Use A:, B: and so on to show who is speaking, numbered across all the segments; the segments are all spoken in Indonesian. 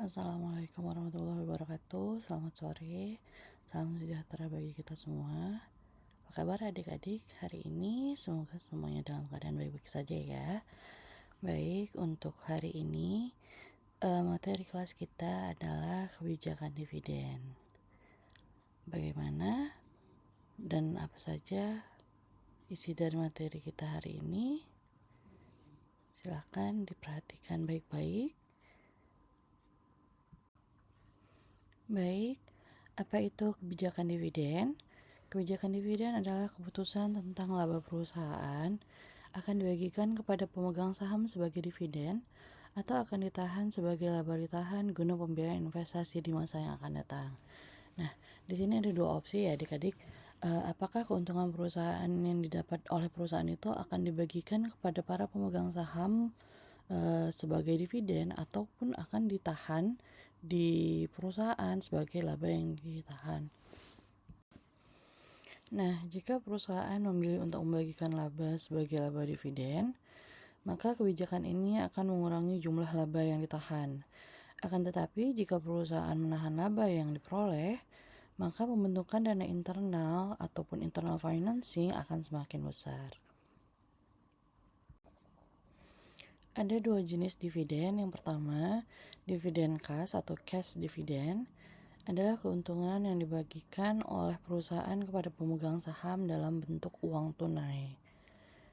A: Assalamualaikum warahmatullahi wabarakatuh. Selamat sore, salam sejahtera bagi kita semua. Apa kabar adik-adik hari ini? Semoga semuanya dalam keadaan baik-baik saja ya. Baik, untuk hari ini materi kelas kita adalah kebijakan dividen. Bagaimana dan apa saja isi dari materi kita hari ini? Silakan diperhatikan baik-baik. Baik, apa itu kebijakan dividen? Kebijakan dividen adalah keputusan tentang laba perusahaan akan dibagikan kepada pemegang saham sebagai dividen atau akan ditahan sebagai laba ditahan guna pembiayaan investasi di masa yang akan datang. Nah, di sini ada dua opsi ya adik-adik. Apakah keuntungan perusahaan yang didapat oleh perusahaan itu akan dibagikan kepada para pemegang saham sebagai dividen ataupun akan ditahan di perusahaan sebagai laba yang ditahan. Nah, jika perusahaan memilih untuk membagikan laba sebagai laba dividen, maka kebijakan ini akan mengurangi jumlah laba yang ditahan. Akan tetapi, jika perusahaan menahan laba yang diperoleh, maka pembentukan dana internal ataupun internal financing akan semakin besar. Ada dua jenis dividen. Yang pertama, dividen kas atau cash dividend adalah keuntungan yang dibagikan oleh perusahaan kepada pemegang saham dalam bentuk uang tunai.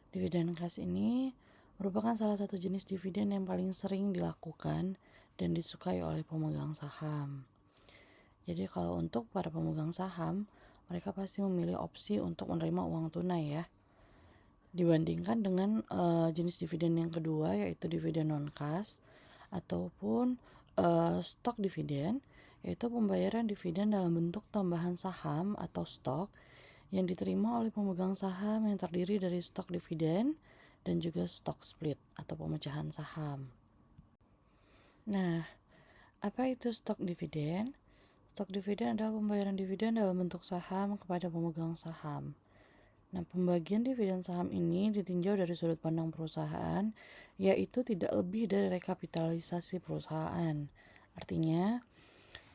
A: Dividen kas ini merupakan salah satu jenis dividen yang paling sering dilakukan dan disukai oleh pemegang saham. Jadi kalau untuk para pemegang saham, mereka pasti memilih opsi untuk menerima uang tunai ya. Dibandingkan dengan jenis dividen yang kedua, yaitu dividen non-kas ataupun stok dividen, yaitu pembayaran dividen dalam bentuk tambahan saham atau stok yang diterima oleh pemegang saham yang terdiri dari stok dividen dan juga stok split atau pemecahan saham. Nah, apa itu stok dividen? Stok dividen adalah pembayaran dividen dalam bentuk saham kepada pemegang saham. Nah, pembagian dividen saham ini ditinjau dari sudut pandang perusahaan, yaitu tidak lebih dari rekapitalisasi perusahaan. Artinya,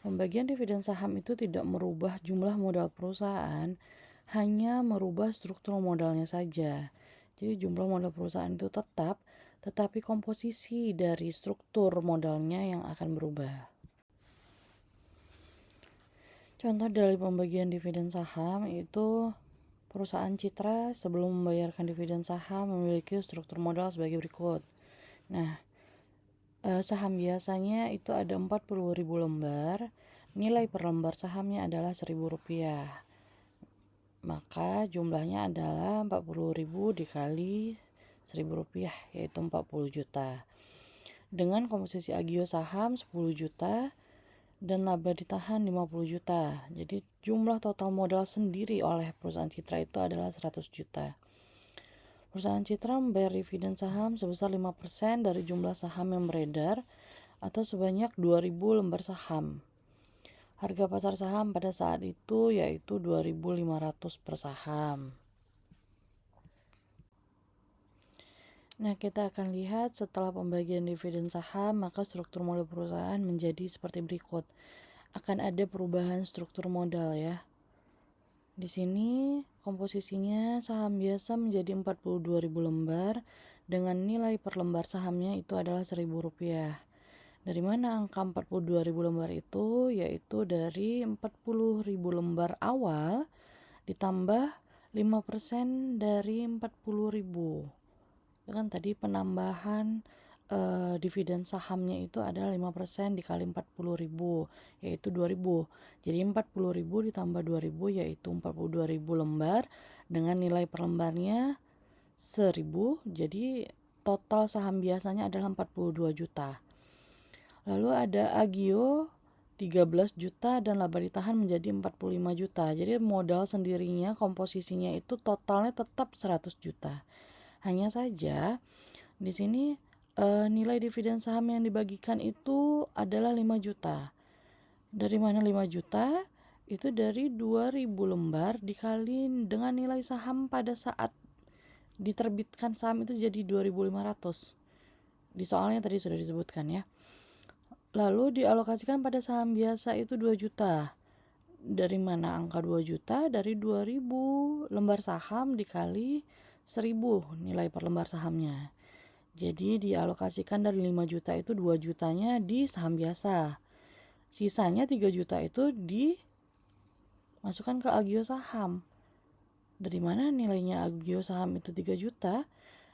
A: pembagian dividen saham itu tidak merubah jumlah modal perusahaan, hanya merubah struktur modalnya saja. Jadi jumlah modal perusahaan itu tetap, tetapi komposisi dari struktur modalnya yang akan berubah. Contoh dari pembagian dividen saham itu perusahaan Citra sebelum membayarkan dividen saham memiliki struktur modal sebagai berikut. Nah, saham biasanya itu ada 40.000 lembar, nilai per lembar sahamnya adalah Rp1.000. Maka jumlahnya adalah 40.000 dikali Rp1.000, yaitu 40 juta. Dengan komposisi agio saham 10 juta dan laba ditahan 50 juta. Jadi jumlah total modal sendiri oleh perusahaan Citra itu adalah 100 juta. Perusahaan Citra membayar dividen saham sebesar 5% dari jumlah saham yang beredar atau sebanyak 2.000 lembar saham. Harga pasar saham pada saat itu yaitu 2.500 per saham. Nah, kita akan lihat setelah pembagian dividen saham, maka struktur modal perusahaan menjadi seperti berikut. Akan ada perubahan struktur modal ya. Di sini komposisinya saham biasa menjadi 42.000 lembar dengan nilai per lembar sahamnya itu adalah Rp1.000. Dari mana angka 42.000 lembar itu? Yaitu dari 40.000 lembar awal ditambah 5% dari 40.000. Kan tadi penambahan dividen sahamnya itu adalah 5% dikali 40.000, yaitu 2.000. Jadi 40.000 ditambah 2.000 yaitu 42.000 lembar dengan nilai per lembarnya 1.000. Jadi total saham biasanya adalah 42 juta. Lalu ada agio 13 juta dan laba ditahan menjadi 45 juta. Jadi modal sendirinya komposisinya itu totalnya tetap 100 juta. Hanya saja di sini nilai dividen saham yang dibagikan itu adalah 5 juta. Dari mana 5 juta? Itu dari 2.000 lembar dikali dengan nilai saham pada saat diterbitkan saham itu jadi 2.500. Di soalnya tadi sudah disebutkan ya. Lalu dialokasikan pada saham biasa itu 2 juta. Dari mana angka 2 juta? Dari 2000 lembar saham dikali 1000 nilai per lembar sahamnya. Jadi dialokasikan dari 5 juta itu 2 jutanya di saham biasa. Sisanya 3 juta itu dimasukkan ke agio saham. Dari mana nilainya agio saham itu 3 juta?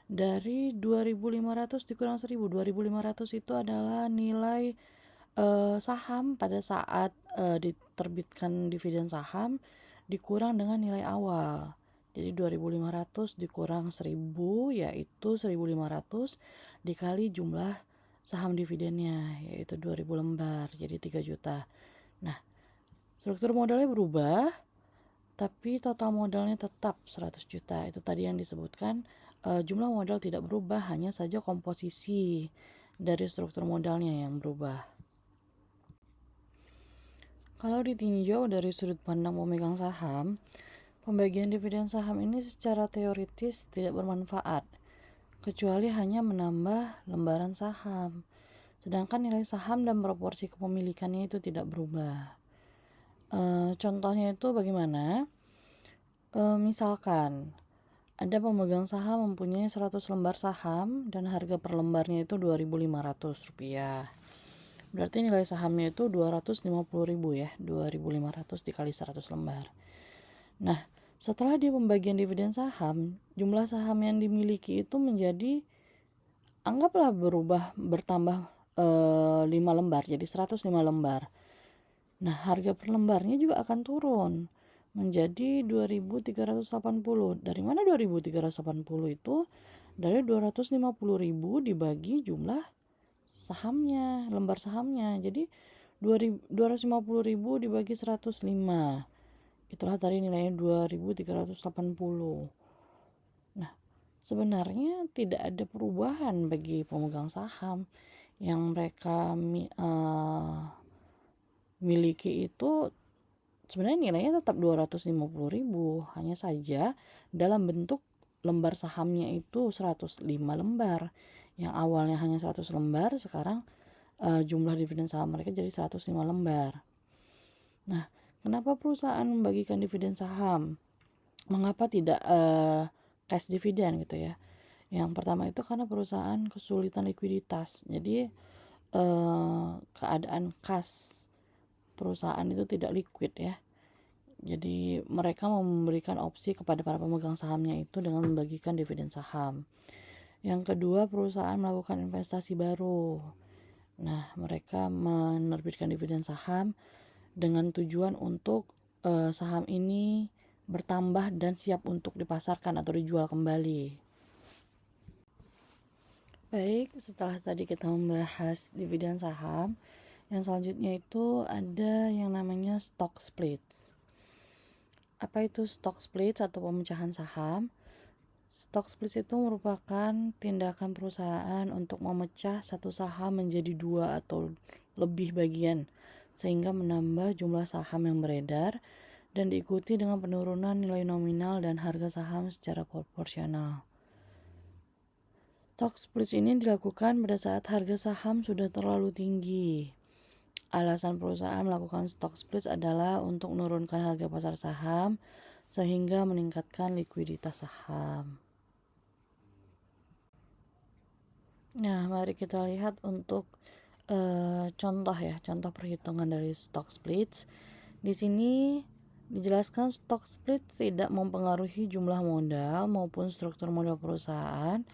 A: Dari 2.500 dikurang 1.000. 2.500 itu adalah nilai saham pada saat diterbitkan dividen saham dikurang dengan nilai awal. Jadi 2.500 dikurang 1.000 yaitu 1.500 dikali jumlah saham dividennya yaitu 2.000 lembar, jadi 3 juta. Nah, struktur modalnya berubah tapi total modalnya tetap 100 juta. Itu tadi yang disebutkan jumlah modal tidak berubah, hanya saja komposisi dari struktur modalnya yang berubah. Kalau ditinjau dari sudut pandang pemegang saham, pembagian dividen saham ini secara teoritis tidak bermanfaat, kecuali hanya menambah lembaran saham. Sedangkan nilai saham dan proporsi kepemilikannya itu tidak berubah. Contohnya itu bagaimana? Misalkan ada pemegang saham mempunyai 100 lembar saham dan harga per lembarnya itu Rp2.500. Berarti nilai sahamnya itu 250.000 ya, 2.500 dikali 100 lembar. Nah, setelah dia pembagian dividen saham, jumlah saham yang dimiliki itu menjadi, anggaplah bertambah 5 lembar, jadi 105 lembar. Nah, harga per lembarnya juga akan turun menjadi 2.380. Dari mana 2.380 itu? Dari 250.000 dibagi jumlah sahamnya, lembar sahamnya. Jadi 250.000 dibagi 105. Itulah tadi nilainya 2.380. Nah, sebenarnya tidak ada perubahan bagi pemegang saham yang mereka miliki itu. Sebenarnya nilainya tetap 250.000, hanya saja dalam bentuk lembar sahamnya itu 105 lembar. Yang awalnya hanya 100 lembar, sekarang jumlah dividen saham mereka jadi 105 lembar. Nah, kenapa perusahaan membagikan dividen saham? Mengapa tidak cash dividen gitu ya? Yang pertama itu karena perusahaan kesulitan likuiditas. Jadi keadaan kas perusahaan itu tidak liquid ya. Jadi mereka memberikan opsi kepada para pemegang sahamnya itu dengan membagikan dividen saham. Yang kedua, perusahaan melakukan investasi baru. Nah, mereka menerbitkan dividen saham dengan tujuan untuk saham ini bertambah dan siap untuk dipasarkan atau dijual kembali. Baik, setelah tadi kita membahas dividen saham, yang selanjutnya itu ada yang namanya stock splits. Apa itu stock splits atau pemecahan saham? Stock splits itu merupakan tindakan perusahaan untuk memecah satu saham menjadi 2 atau lebih bagian, sehingga menambah jumlah saham yang beredar dan diikuti dengan penurunan nilai nominal dan harga saham secara proporsional. Stock splits ini dilakukan pada saat harga saham sudah terlalu tinggi. Alasan perusahaan melakukan stock splits adalah untuk menurunkan harga pasar saham sehingga meningkatkan likuiditas saham. Nah, mari kita lihat untuk contoh perhitungan dari stock splits. Di sini dijelaskan stock splits tidak mempengaruhi jumlah modal maupun struktur modal perusahaan,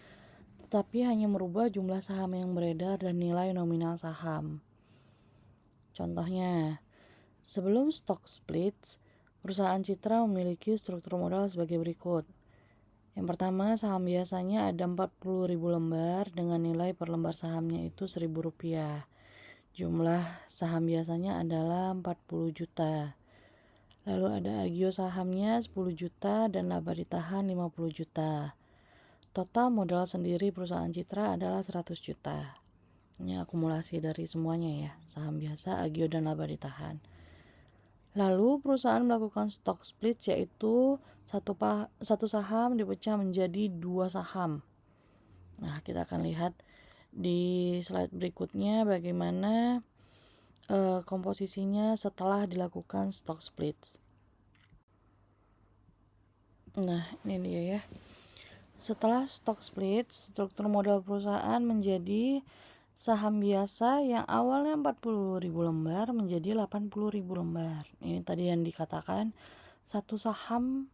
A: tetapi hanya merubah jumlah saham yang beredar dan nilai nominal saham. Contohnya, sebelum stock splits, perusahaan Citra memiliki struktur modal sebagai berikut. Yang pertama, saham biasanya ada 40.000 lembar dengan nilai per lembar sahamnya itu Rp1.000. Jumlah saham biasanya adalah 40 juta. Lalu ada agio sahamnya 10 juta dan laba ditahan 50 juta. Total modal sendiri perusahaan Citra adalah 100 juta. Ini akumulasi dari semuanya ya, saham biasa, agio, dan laba ditahan. Lalu perusahaan melakukan stock split, yaitu satu saham dipecah menjadi 2 saham. Nah, kita akan lihat di slide berikutnya bagaimana komposisinya setelah dilakukan stock split. Nah, ini dia ya. Setelah stock split, struktur modal perusahaan menjadi saham biasa yang awalnya 40.000 lembar menjadi 80.000 lembar. Ini tadi yang dikatakan satu saham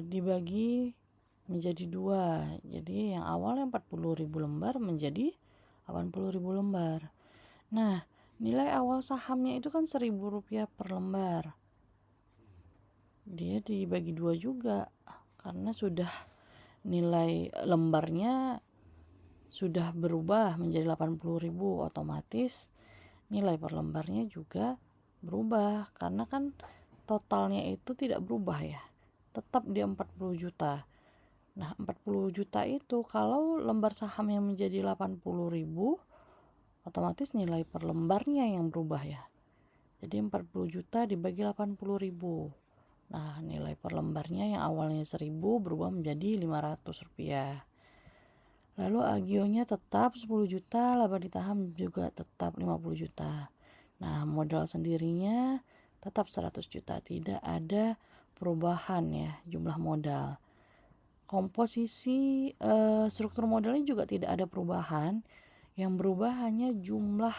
A: dibagi menjadi dua. Jadi yang awalnya 40.000 lembar menjadi 80.000 lembar. Nah, nilai awal sahamnya itu kan Rp1.000 per lembar. Dia dibagi dua juga karena sudah nilai lembarnya sudah berubah menjadi 80.000, otomatis nilai per lembarnya juga berubah karena kan totalnya itu tidak berubah ya, tetap di 40 juta. Nah, 40 juta itu kalau lembar sahamnya menjadi 80.000, otomatis nilai per lembarnya yang berubah ya. Jadi 40 juta dibagi 80.000. Nah, nilai per lembarnya yang awalnya 1.000 berubah menjadi Rp500. Lalu agionya tetap 10 juta, laba ditahan juga tetap 50 juta. Nah, modal sendirinya tetap 100 juta, tidak ada perubahan ya jumlah modal. Komposisi struktur modalnya juga tidak ada perubahan. Yang berubah hanya jumlah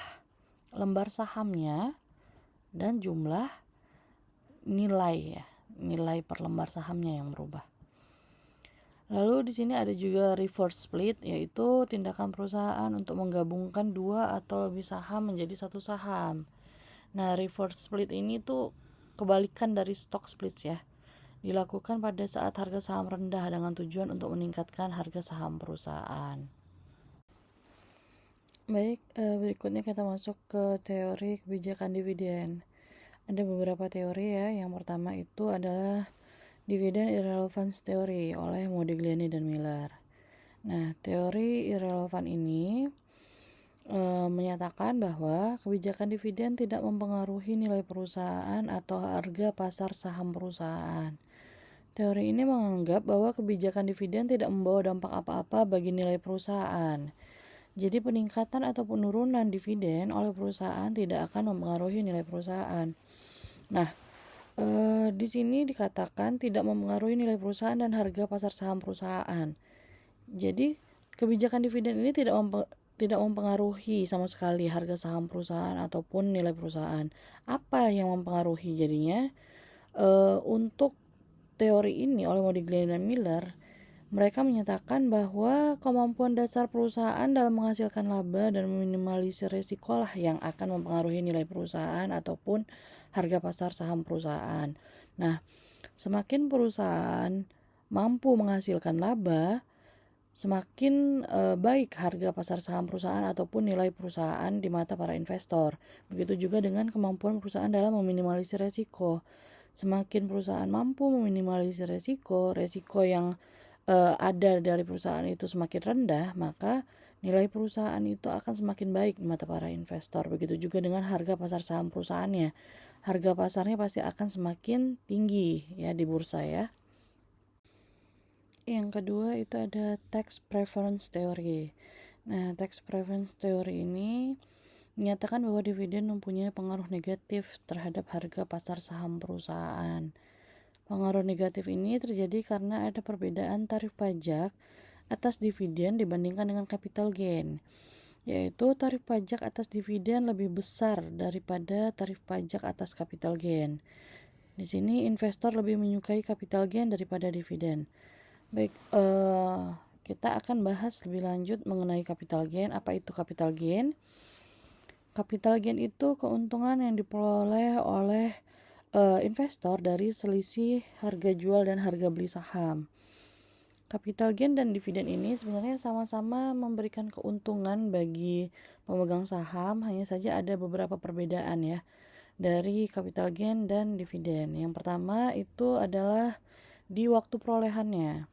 A: lembar sahamnya dan jumlah nilai ya, nilai per lembar sahamnya yang berubah. Lalu di sini ada juga reverse split, yaitu tindakan perusahaan untuk menggabungkan dua atau lebih saham menjadi satu saham. Nah, reverse split ini tuh kebalikan dari stock split ya. Dilakukan pada saat harga saham rendah dengan tujuan untuk meningkatkan harga saham perusahaan. Baik, berikutnya kita masuk ke teori kebijakan dividen. Ada beberapa teori ya. Yang pertama itu adalah Dividend Irrelevance Theory oleh Modigliani dan Miller. Nah, teori irrelevan ini menyatakan bahwa kebijakan dividen tidak mempengaruhi nilai perusahaan atau harga pasar saham perusahaan. Teori ini menganggap bahwa kebijakan dividen tidak membawa dampak apa-apa bagi nilai perusahaan. Jadi peningkatan atau penurunan dividen oleh perusahaan tidak akan mempengaruhi nilai perusahaan. Nah, di sini dikatakan tidak mempengaruhi nilai perusahaan dan harga pasar saham perusahaan. Jadi kebijakan dividen ini tidak mempengaruhi sama sekali harga saham perusahaan ataupun nilai perusahaan. Apa yang mempengaruhi jadinya? Untuk teori ini oleh Modigliani dan Miller, mereka menyatakan bahwa kemampuan dasar perusahaan dalam menghasilkan laba dan meminimalisir risiko lah yang akan mempengaruhi nilai perusahaan ataupun harga pasar saham perusahaan. Nah, semakin perusahaan mampu menghasilkan laba, semakin baik harga pasar saham perusahaan ataupun nilai perusahaan di mata para investor. Begitu juga dengan kemampuan perusahaan dalam meminimalisir risiko. Semakin perusahaan mampu meminimalisir risiko yang ada dari perusahaan itu semakin rendah, maka nilai perusahaan itu akan semakin baik di mata para investor. Begitu juga dengan harga pasar saham perusahaannya. Harga pasarnya pasti akan semakin tinggi ya di bursa ya. Yang kedua itu ada tax preference theory. Nah, tax preference theory ini menyatakan bahwa dividen mempunyai pengaruh negatif terhadap harga pasar saham perusahaan. Pengaruh negatif ini terjadi karena ada perbedaan tarif pajak atas dividen dibandingkan dengan capital gain, yaitu tarif pajak atas dividen lebih besar daripada tarif pajak atas capital gain. Di sini investor lebih menyukai capital gain daripada dividen. Baik, kita akan bahas lebih lanjut mengenai capital gain. Apa itu capital gain? Capital gain itu keuntungan yang diperoleh oleh investor dari selisih harga jual dan harga beli saham. Capital gain dan dividen ini sebenarnya sama-sama memberikan keuntungan bagi pemegang saham, hanya saja ada beberapa perbedaan ya dari capital gain dan dividen. Yang pertama itu adalah di waktu perolehannya.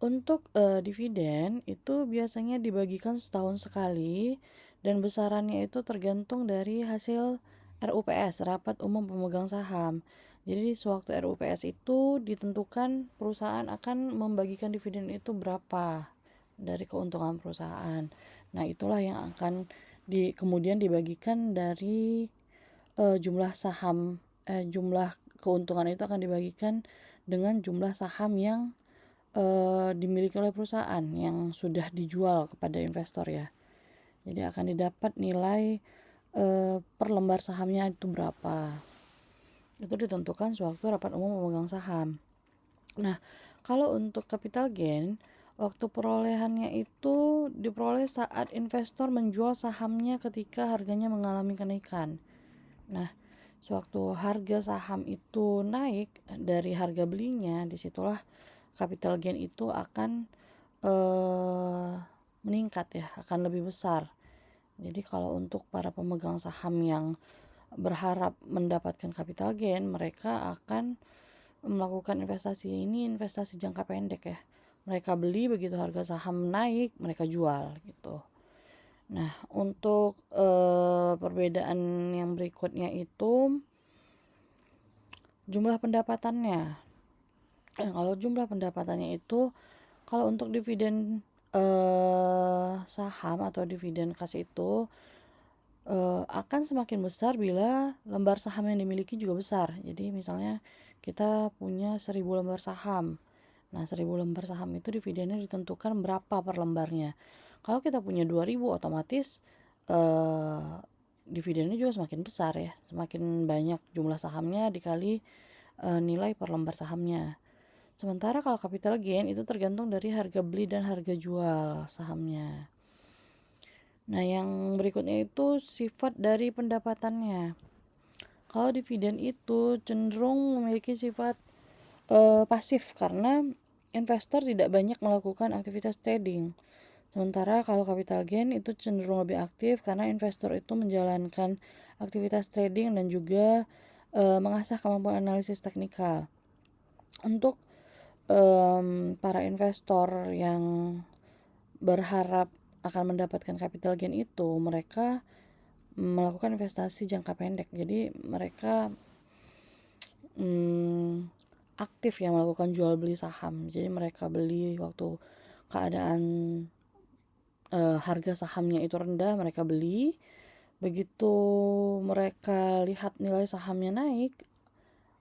A: Untuk dividen itu biasanya dibagikan setahun sekali dan besarannya itu tergantung dari hasil RUPS, Rapat Umum Pemegang Saham. Jadi sewaktu RUPS itu ditentukan perusahaan akan membagikan dividen itu berapa dari keuntungan perusahaan. Nah, itulah yang akan kemudian dibagikan dari jumlah keuntungan itu akan dibagikan dengan jumlah saham yang dimiliki oleh perusahaan yang sudah dijual kepada investor ya. Jadi akan didapat nilai per lembar sahamnya itu berapa. Itu ditentukan sewaktu rapat umum pemegang saham. Nah, kalau untuk capital gain, waktu perolehannya itu diperoleh saat investor menjual sahamnya ketika harganya mengalami kenaikan. Nah, sewaktu harga saham itu naik dari harga belinya, disitulah capital gain itu akan meningkat ya, akan lebih besar. Jadi kalau untuk para pemegang saham yang berharap mendapatkan capital gain, mereka akan melakukan investasi jangka pendek ya. Mereka beli, begitu harga saham naik, mereka jual gitu. Nah, untuk perbedaan yang berikutnya itu jumlah pendapatannya. Kalau jumlah pendapatannya itu, kalau untuk dividen saham atau dividen kas itu akan semakin besar bila lembar saham yang dimiliki juga besar. Jadi misalnya kita punya 1000 lembar saham. Nah, 1000 lembar saham itu dividennya ditentukan berapa per lembarnya. Kalau kita punya 2000, otomatis dividennya juga semakin besar ya. Semakin banyak jumlah sahamnya dikali nilai per lembar sahamnya. Sementara kalau capital gain itu tergantung dari harga beli dan harga jual sahamnya. Nah, yang berikutnya itu sifat dari pendapatannya. Kalau dividen itu cenderung memiliki sifat pasif karena investor tidak banyak melakukan aktivitas trading. Sementara kalau capital gain itu cenderung lebih aktif karena investor itu menjalankan aktivitas trading dan juga mengasah kemampuan analisis teknikal. Untuk para investor yang berharap akan mendapatkan capital gain itu, mereka melakukan investasi jangka pendek. Jadi mereka aktif ya melakukan jual beli saham. Jadi mereka beli waktu keadaan harga sahamnya itu rendah, mereka beli. Begitu mereka lihat nilai sahamnya naik,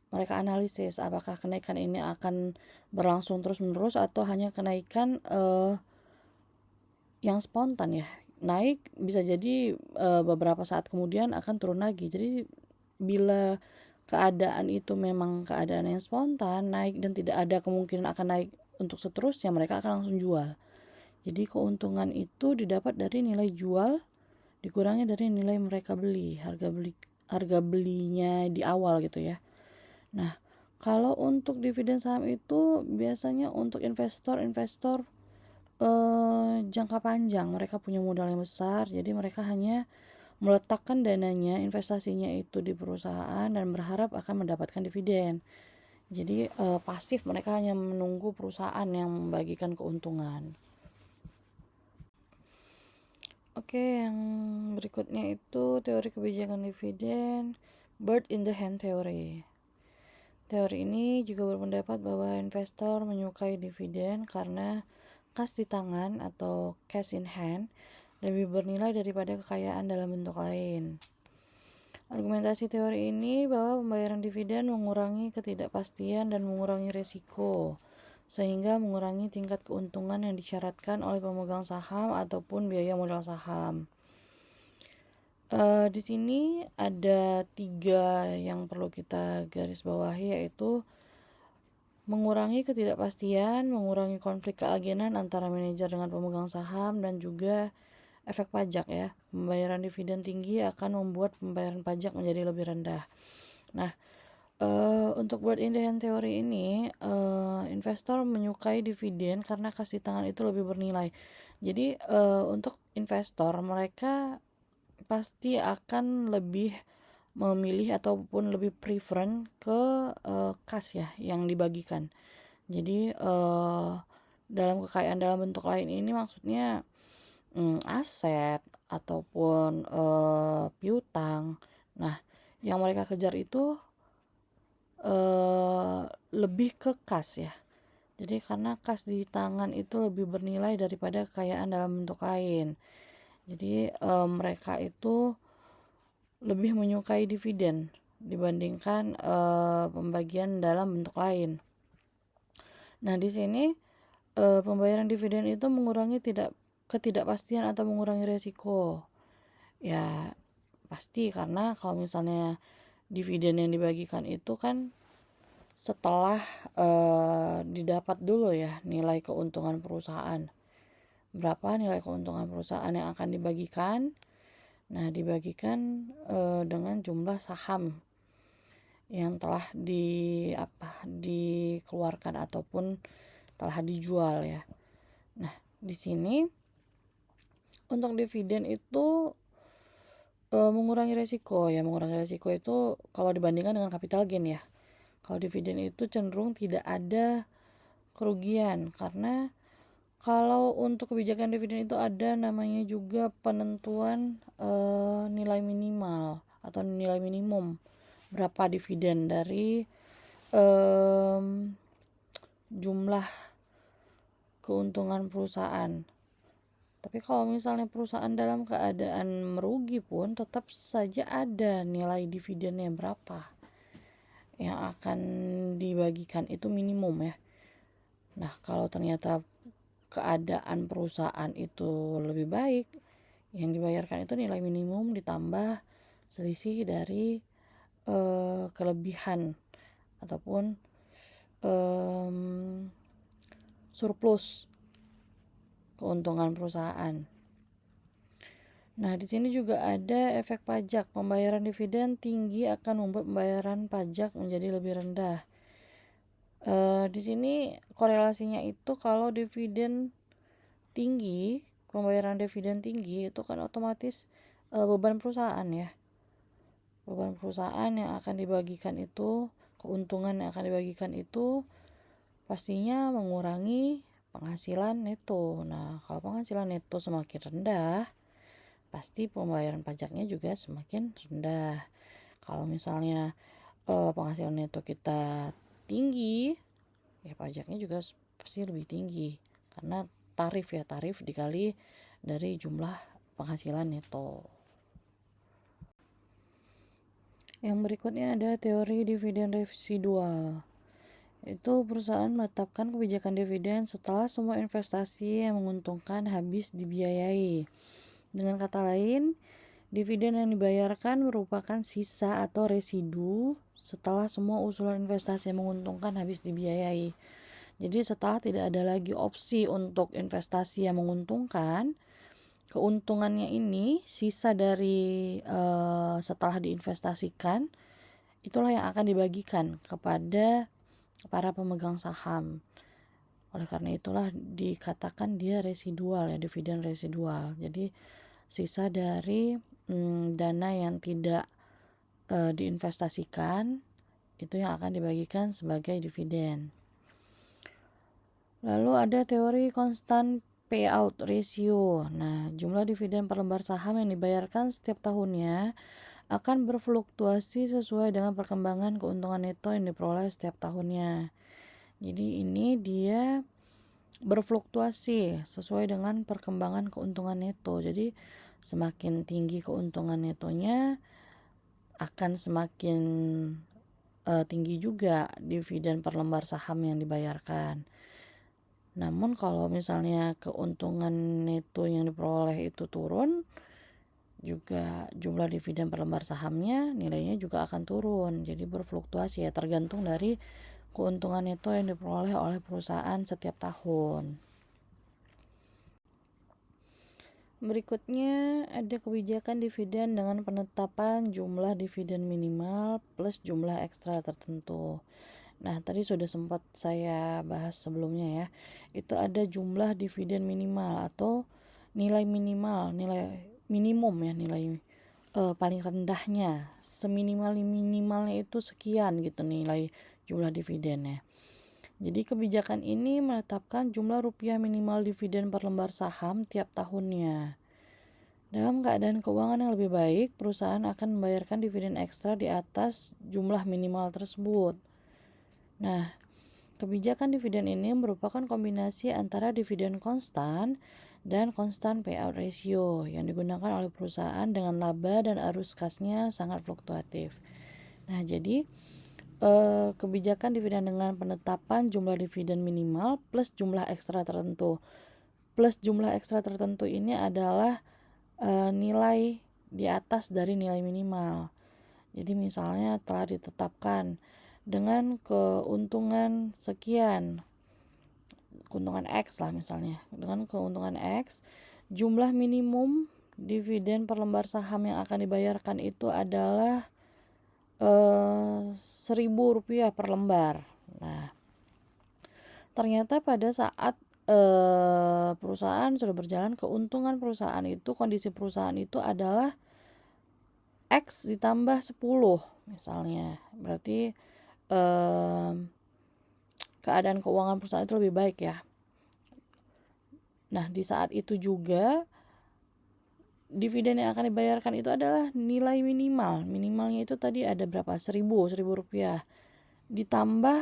A: mereka analisis apakah kenaikan ini akan berlangsung terus-menerus atau hanya kenaikan yang spontan ya. Naik bisa jadi beberapa saat kemudian akan turun lagi. Jadi bila keadaan itu memang keadaan yang spontan, naik dan tidak ada kemungkinan akan naik untuk seterusnya, mereka akan langsung jual. Jadi keuntungan itu didapat dari nilai jual dikurangi dari nilai mereka beli, harga belinya di awal gitu ya. Nah, kalau untuk dividen saham itu biasanya untuk investor jangka panjang, mereka punya modal yang besar, jadi mereka hanya meletakkan dananya, investasinya itu di perusahaan dan berharap akan mendapatkan dividen. Jadi pasif, mereka hanya menunggu perusahaan yang membagikan keuntungan. Oke, yang berikutnya itu teori kebijakan dividen, bird in the hand theory. Teori ini juga berpendapat bahwa investor menyukai dividen karena kas di tangan atau cash in hand lebih bernilai daripada kekayaan dalam bentuk lain. Argumentasi teori ini bahwa pembayaran dividen mengurangi ketidakpastian dan mengurangi risiko, sehingga mengurangi tingkat keuntungan yang disyaratkan oleh pemegang saham ataupun biaya modal saham. Di sini ada 3 yang perlu kita garis bawahi, yaitu mengurangi ketidakpastian, mengurangi konflik keagenan antara manajer dengan pemegang saham, dan juga efek pajak ya. Pembayaran dividen tinggi akan membuat pembayaran pajak menjadi lebih rendah. Nah, untuk bird in the hand teori ini, investor menyukai dividen karena kas di tangan itu lebih bernilai. Jadi untuk investor, mereka pasti akan lebih memilih ataupun lebih prefer ke kas ya yang dibagikan. Jadi dalam kekayaan dalam bentuk lain ini maksudnya aset ataupun piutang. Nah, yang mereka kejar itu lebih ke kas ya. Jadi karena kas di tangan itu lebih bernilai daripada kekayaan dalam bentuk lain. Jadi mereka itu lebih menyukai dividen dibandingkan pembagian dalam bentuk lain. Nah, di sini pembayaran dividen itu mengurangi ketidakpastian atau mengurangi resiko. Ya, pasti karena kalau misalnya dividen yang dibagikan itu kan setelah didapat dulu ya nilai keuntungan perusahaan. Berapa nilai keuntungan perusahaan yang akan dibagikan? Nah, dibagikan dengan jumlah saham yang telah dikeluarkan ataupun telah dijual ya. Nah, di sini untuk dividen itu mengurangi resiko ya. Mengurangi resiko itu kalau dibandingkan dengan capital gain ya. Kalau dividen itu cenderung tidak ada kerugian, karena kalau untuk kebijakan dividen itu ada namanya juga penentuan nilai minimal atau nilai minimum berapa dividen dari jumlah keuntungan perusahaan. Tapi kalau misalnya perusahaan dalam keadaan merugi pun tetap saja ada nilai dividennya berapa yang akan dibagikan, itu minimum ya. Nah, kalau ternyata keadaan perusahaan itu lebih baik, yang dibayarkan itu nilai minimum ditambah selisih dari kelebihan ataupun surplus keuntungan perusahaan. Nah, di sini juga ada efek pajak. Pembayaran dividen tinggi akan membuat pembayaran pajak menjadi lebih rendah. Di sini korelasinya itu kalau dividen tinggi, pembayaran dividen tinggi itu kan otomatis beban perusahaan ya. Beban perusahaan yang akan dibagikan itu, keuntungan yang akan dibagikan itu pastinya mengurangi penghasilan neto. Nah, kalau penghasilan neto semakin rendah, pasti pembayaran pajaknya juga semakin rendah. Kalau misalnya penghasilan neto kita tinggi, ya pajaknya juga pasti lebih tinggi karena tarif dikali dari jumlah penghasilan neto. Yang berikutnya ada teori dividen residual. Itu perusahaan menetapkan kebijakan dividen setelah semua investasi yang menguntungkan habis dibiayai. Dengan kata lain, dividen yang dibayarkan merupakan sisa atau residu setelah semua usulan investasi yang menguntungkan habis dibiayai. Jadi setelah tidak ada lagi opsi untuk investasi yang menguntungkan, keuntungannya ini sisa dari setelah diinvestasikan itulah yang akan dibagikan kepada para pemegang saham. Oleh karena itulah dikatakan dia residual ya, dividen residual. Jadi sisa dari dana yang tidak diinvestasikan itu yang akan dibagikan sebagai dividen. Lalu ada teori constant payout ratio. Nah, jumlah dividen per lembar saham yang dibayarkan setiap tahunnya akan berfluktuasi sesuai dengan perkembangan keuntungan neto yang diperoleh setiap tahunnya. Jadi ini dia berfluktuasi sesuai dengan perkembangan keuntungan neto. Jadi semakin tinggi keuntungan netonya, akan semakin tinggi juga dividen per lembar saham yang dibayarkan. Namun kalau misalnya keuntungan neto yang diperoleh itu turun, juga jumlah dividen per lembar sahamnya nilainya juga akan turun. Jadi berfluktuasi ya, tergantung dari keuntungan neto yang diperoleh oleh perusahaan setiap tahun. Berikutnya ada kebijakan dividen dengan penetapan jumlah dividen minimal plus jumlah ekstra tertentu. Nah, tadi sudah sempat saya bahas sebelumnya ya. Itu ada jumlah dividen minimal atau nilai minimal, nilai minimum ya, nilai paling rendahnya. Seminimal-minimalnya itu sekian gitu nilai jumlah dividennya. Jadi kebijakan ini menetapkan jumlah rupiah minimal dividen per lembar saham tiap tahunnya. Dalam keadaan keuangan yang lebih baik, perusahaan akan membayarkan dividen ekstra di atas jumlah minimal tersebut. Nah, kebijakan dividen ini merupakan kombinasi antara dividen konstan dan constant payout ratio yang digunakan oleh perusahaan dengan laba dan arus kasnya sangat fluktuatif. Nah, jadi kebijakan dividen dengan penetapan jumlah dividen minimal plus jumlah ekstra tertentu. Plus jumlah ekstra tertentu ini adalah nilai di atas dari nilai minimal. Jadi misalnya telah ditetapkan dengan keuntungan sekian, keuntungan X lah misalnya. Dengan keuntungan X, jumlah minimum dividen per lembar saham yang akan dibayarkan itu adalah Rp1.000 per lembar. Nah, ternyata pada saat perusahaan sudah berjalan, keuntungan perusahaan itu, kondisi perusahaan itu adalah X ditambah 10 misalnya. Berarti keadaan keuangan perusahaan itu lebih baik ya. Nah, di saat itu juga dividen yang akan dibayarkan itu adalah nilai minimal. Minimalnya itu tadi ada berapa? Rp1.000 ditambah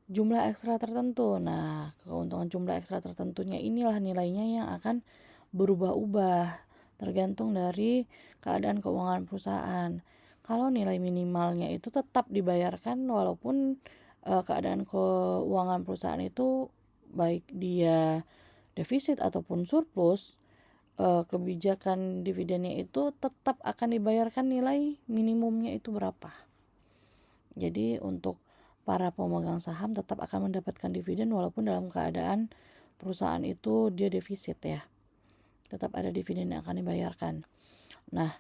A: jumlah ekstra tertentu. Nah, keuntungan jumlah ekstra tertentunya inilah nilainya yang akan berubah-ubah tergantung dari keadaan keuangan perusahaan. Kalau nilai minimalnya itu tetap dibayarkan walaupun keadaan keuangan perusahaan itu baik dia defisit ataupun surplus, kebijakan dividennya itu tetap akan dibayarkan nilai minimumnya itu berapa. Jadi untuk para pemegang saham tetap akan mendapatkan dividen walaupun dalam keadaan perusahaan itu dia defisit ya. Tetap ada dividen yang akan dibayarkan. Nah,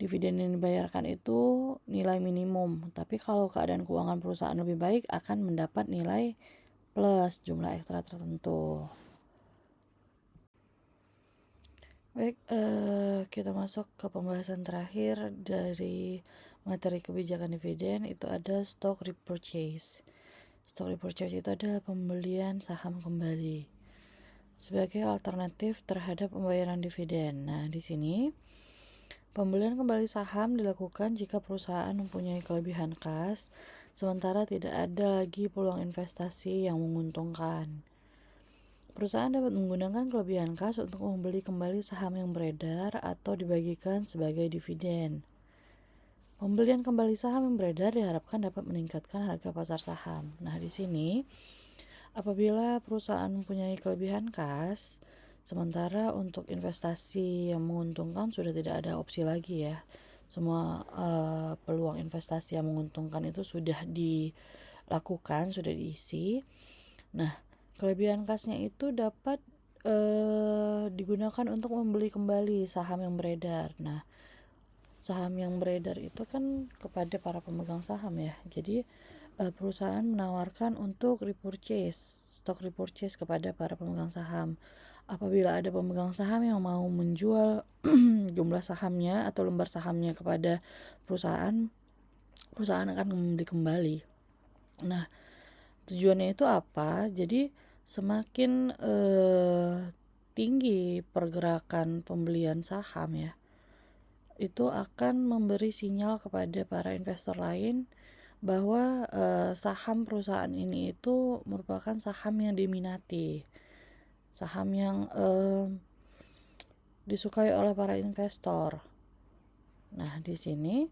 A: dividen yang dibayarkan itu nilai minimum, tapi kalau keadaan keuangan perusahaan lebih baik akan mendapat nilai plus jumlah ekstra tertentu. Baik, kita masuk ke pembahasan terakhir dari materi kebijakan dividen, itu ada stock repurchase. Stock repurchase itu adalah pembelian saham kembali sebagai alternatif terhadap pembayaran dividen. Nah, di sini pembelian kembali saham dilakukan jika perusahaan mempunyai kelebihan kas, sementara tidak ada lagi peluang investasi yang menguntungkan. Perusahaan dapat menggunakan kelebihan kas untuk membeli kembali saham yang beredar atau dibagikan sebagai dividen. Pembelian kembali saham yang beredar diharapkan dapat meningkatkan harga pasar saham. Nah, di sini apabila perusahaan mempunyai kelebihan kas, sementara untuk investasi yang menguntungkan sudah tidak ada opsi lagi ya. Semua peluang investasi yang menguntungkan itu sudah dilakukan, sudah diisi. Nah, kelebihan kasnya itu dapat digunakan untuk membeli kembali saham yang beredar. Nah, saham yang beredar itu kan kepada para pemegang saham ya. Jadi perusahaan menawarkan untuk repurchase, stock repurchase kepada para pemegang saham. Apabila ada pemegang saham yang mau menjual jumlah sahamnya atau lembar sahamnya kepada perusahaan, perusahaan akan membeli kembali. Nah, tujuannya itu apa? Jadi semakin tinggi pergerakan pembelian saham ya, itu akan memberi sinyal kepada para investor lain bahwa saham perusahaan ini itu merupakan saham yang diminati, saham yang disukai oleh para investor. Nah, di sini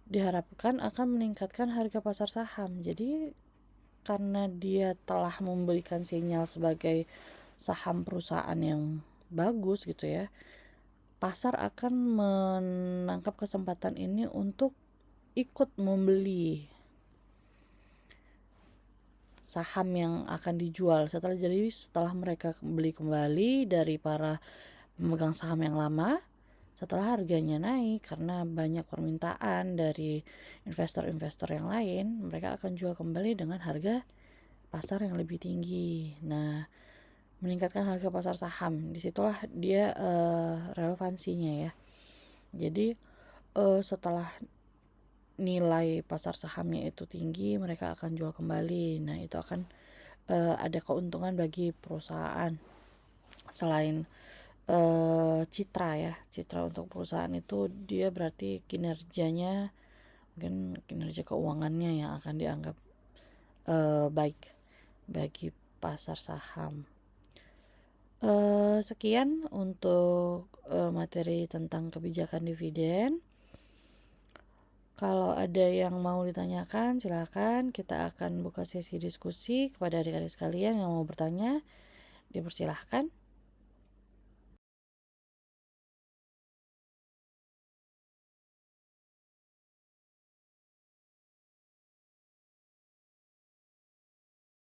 A: diharapkan akan meningkatkan harga pasar saham. Jadi karena dia telah memberikan sinyal sebagai saham perusahaan yang bagus gitu ya, pasar akan menangkap kesempatan ini untuk ikut membeli saham yang akan dijual setelah mereka beli kembali dari para pemegang saham yang lama. Setelah harganya naik karena banyak permintaan dari investor-investor yang lain, mereka akan jual kembali dengan harga pasar yang lebih tinggi. Nah, meningkatkan harga pasar saham, disitulah dia relevansinya ya. Jadi setelah nilai pasar sahamnya itu tinggi, mereka akan jual kembali. Nah, itu akan ada keuntungan bagi perusahaan. Selain citra untuk perusahaan itu, dia berarti kinerjanya, mungkin kinerja keuangannya yang akan dianggap baik bagi pasar saham. Sekian untuk materi tentang kebijakan dividen. Kalau ada yang mau ditanyakan, silakan. Kita akan buka sesi diskusi kepada adik-adik sekalian yang mau bertanya. Dipersilahkan.